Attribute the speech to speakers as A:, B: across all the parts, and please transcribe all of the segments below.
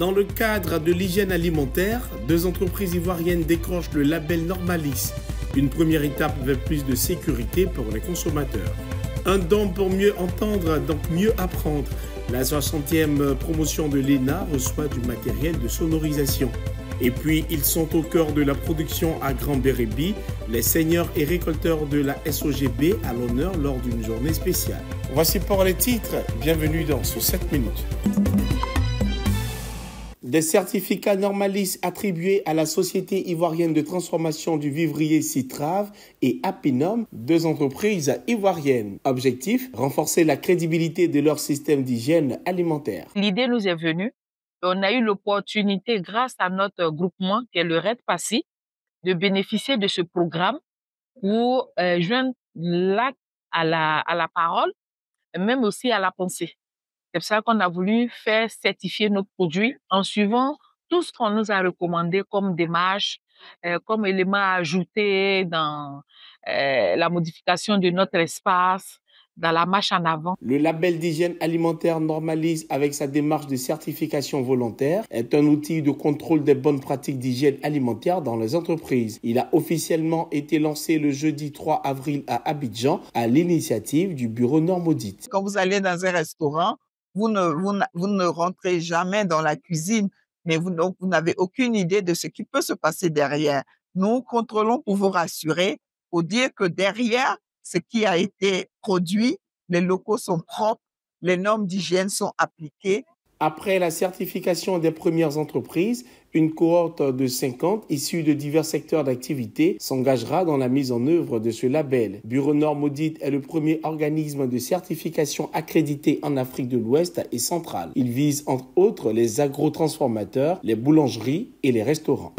A: Dans le cadre de l'hygiène alimentaire, 2 entreprises ivoiriennes décrochent le label Normalis, une première étape vers plus de sécurité pour les consommateurs. Un don pour mieux entendre, donc mieux apprendre. La 60e promotion de l'ENA reçoit du matériel de sonorisation. Et puis, ils sont au cœur de la production à Grand Bérébi, les seigneurs et récolteurs de la SOGB à l'honneur lors d'une journée spéciale. Voici pour les titres. Bienvenue dans ce 7 minutes. Des certificats Normalis attribués à la Société ivoirienne de transformation du vivrier Citrave et Apinom, 2 entreprises ivoiriennes. Objectif, renforcer la crédibilité de leur système d'hygiène alimentaire.
B: L'idée nous est venue. On a eu l'opportunité, grâce à notre groupement, qui est le RED PASSI, de bénéficier de ce programme pour joindre l'acte à la parole, même aussi à la pensée. C'est pour ça qu'on a voulu faire certifier nos produits en suivant tout ce qu'on nous a recommandé comme démarche, comme élément à ajouter dans la modification de notre espace, dans la marche en avant.
A: Le label d'hygiène alimentaire Normalis, avec sa démarche de certification volontaire, est un outil de contrôle des bonnes pratiques d'hygiène alimentaire dans les entreprises. Il a officiellement été lancé le jeudi 3 avril à Abidjan à l'initiative du bureau Normaudit.
C: Quand vous allez dans un restaurant, vous ne rentrez jamais dans la cuisine, mais vous n'avez aucune idée de ce qui peut se passer derrière. Nous contrôlons pour vous rassurer, pour dire que derrière ce qui a été produit, les locaux sont propres, les normes d'hygiène sont appliquées.
A: Après la certification des premières entreprises, une cohorte de 50 issus de divers secteurs d'activité s'engagera dans la mise en œuvre de ce label. Bureau Normaudit est le premier organisme de certification accrédité en Afrique de l'Ouest et centrale. Il vise entre autres les agrotransformateurs, les boulangeries et les restaurants.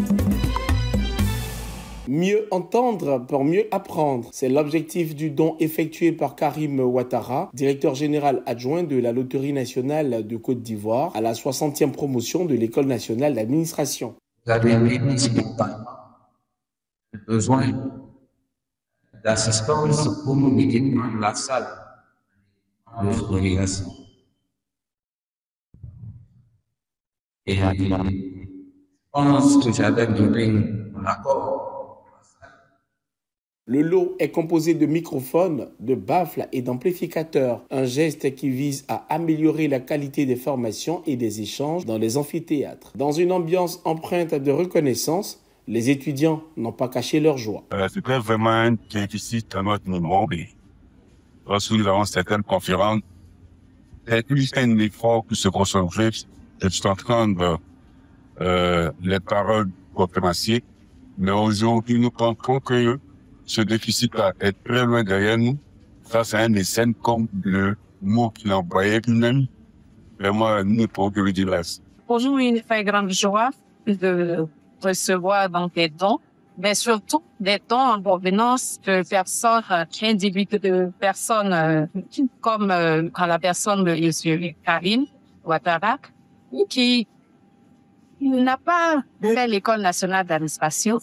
A: Mieux entendre pour mieux apprendre. C'est l'objectif du don effectué par Karim Ouattara, directeur général adjoint de la Loterie nationale de Côte d'Ivoire, à la 60e promotion de l'École nationale d'administration.
D: Vous avez principalement besoin d'assistance pour nous guider dans la salle de relégation. Et je pense que j'avais donné un accord.
A: Le lot est composé de microphones, de baffles et d'amplificateurs, un geste qui vise à améliorer la qualité des formations et des échanges dans les amphithéâtres. Dans une ambiance empreinte de reconnaissance, les étudiants n'ont pas caché leur joie.
E: C'était vraiment un déficit à notre moment. Lorsque nous avons certaines conférences, c'est plus un effort que se concentrer. Je suis en train de les paroles conférenciers, mais aujourd'hui, nous pensons que ce déficit-là est très loin derrière nous. Ça, c'est un des scènes comme le mot qu'il employait lui-même. Vraiment, nous ne pouvons que lui dire merci.
B: Pour nous, il fait grande joie de recevoir donc des dons, mais surtout des dons en provenance de personnes, de personnes comme la personne de M. Karim Ouattara, qui n'a pas fait l'École nationale d'administration,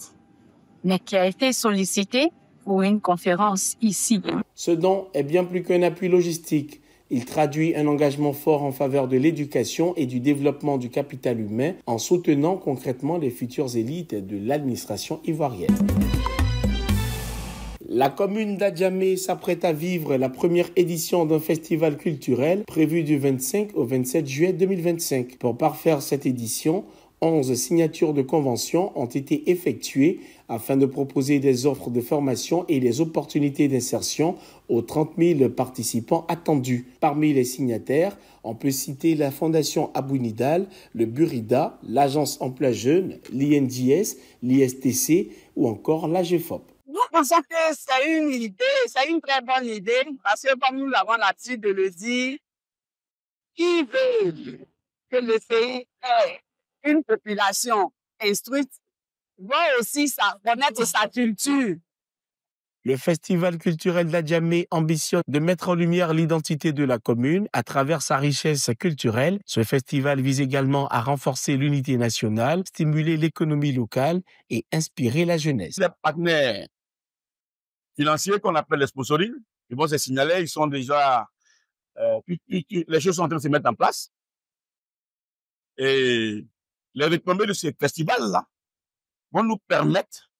B: mais qui a été sollicité pour une conférence ici.
A: Ce don est bien plus qu'un appui logistique. Il traduit un engagement fort en faveur de l'éducation et du développement du capital humain en soutenant concrètement les futures élites de l'administration ivoirienne. La commune d'Adjamé s'apprête à vivre la première édition d'un festival culturel prévu du 25 au 27 juillet 2025. Pour parfaire cette édition, 11 signatures de conventions ont été effectuées afin de proposer des offres de formation et des opportunités d'insertion aux 30 000 participants attendus. Parmi les signataires, on peut citer la Fondation Abou Nidal, le Burida, l'Agence Emploi Jeune, l'INJS, l'ISTC ou encore l'AGFOP.
C: Nous pensons que c'est une idée, c'est une très bonne idée, parce que comme nous avons l'habitude de le dire, qui veut que le pays ait une population instruite doit aussi connaître sa culture.
A: Le Festival culturel d'Adjamé ambitionne de mettre en lumière l'identité de la commune à travers sa richesse culturelle. Ce festival vise également à renforcer l'unité nationale, stimuler l'économie locale et inspirer la jeunesse.
F: Les partenaires financiers qu'on appelle les sponsoring, ils vont se signaler, ils sont déjà, les choses sont en train de se mettre en place. Et les retombées de ces festivals-là vont nous permettre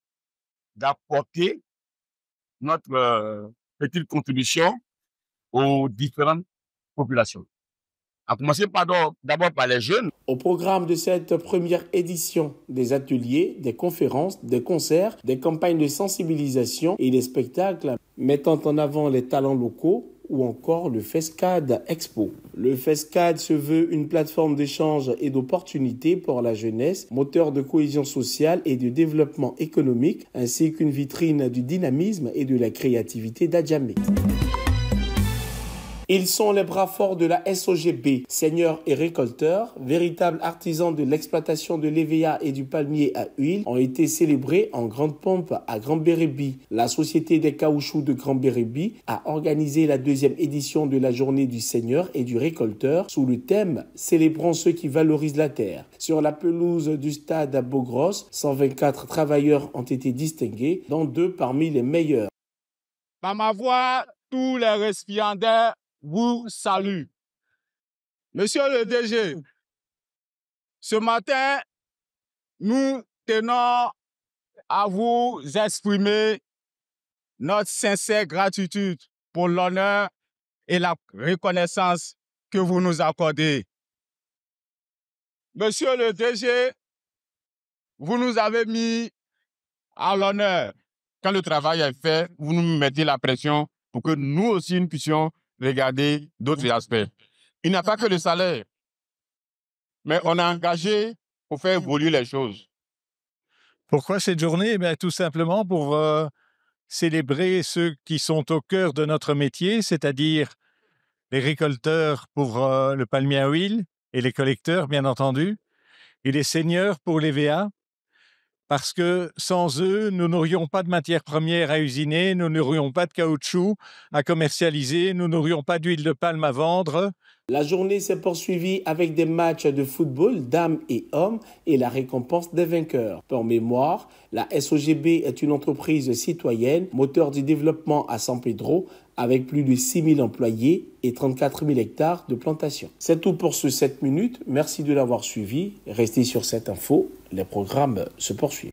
F: d'apporter notre petite contribution aux différentes populations. À commencer d'abord par les jeunes.
A: Au programme de cette première édition, des ateliers, des conférences, des concerts, des campagnes de sensibilisation et des spectacles mettant en avant les talents locaux ou encore le FESCAD Expo. Le FESCAD se veut une plateforme d'échange et d'opportunités pour la jeunesse, moteur de cohésion sociale et de développement économique, ainsi qu'une vitrine du dynamisme et de la créativité d'Adjamé. Ils sont les bras forts de la SOGB, seigneurs et récolteurs, véritables artisans de l'exploitation de l'EVA et du palmier à huile, ont été célébrés en grande pompe à Grand-Bérébi. La Société des caoutchoucs de Grand-Bérébi a organisé la 2e édition de la journée du seigneur et du récolteur sous le thème « Célébrons ceux qui valorisent la terre ». Sur la pelouse du stade à Beaugrosse, 124 travailleurs ont été distingués, dont 2 parmi les meilleurs.
G: Par ma voix, tous les récipiendaires vous salue. Monsieur le DG, ce matin, nous tenons à vous exprimer notre sincère gratitude pour l'honneur et la reconnaissance que vous nous accordez. Monsieur le DG, vous nous avez mis à l'honneur. Quand le travail est fait, vous nous mettez la pression pour que nous aussi nous puissions regarder d'autres aspects. Il n'y a pas que le salaire, mais on a engagé pour faire évoluer les choses.
H: Pourquoi cette journée? Tout simplement pour célébrer ceux qui sont au cœur de notre métier, c'est-à-dire les récolteurs pour le palmier à huile et les collecteurs, bien entendu, et les seigneurs pour l'EVA, parce que sans eux, nous n'aurions pas de matières premières à usiner, nous n'aurions pas de caoutchouc à commercialiser, nous n'aurions pas d'huile de palme à vendre.
A: La journée s'est poursuivie avec des matchs de football, dames et hommes, et la récompense des vainqueurs. Pour mémoire, la SOGB est une entreprise citoyenne, moteur du développement à San Pedro, avec plus de 6 000 employés et 34 000 hectares de plantations. C'est tout pour ce 7 minutes. Merci de l'avoir suivi. Restez sur cette info. Les programmes se poursuivent.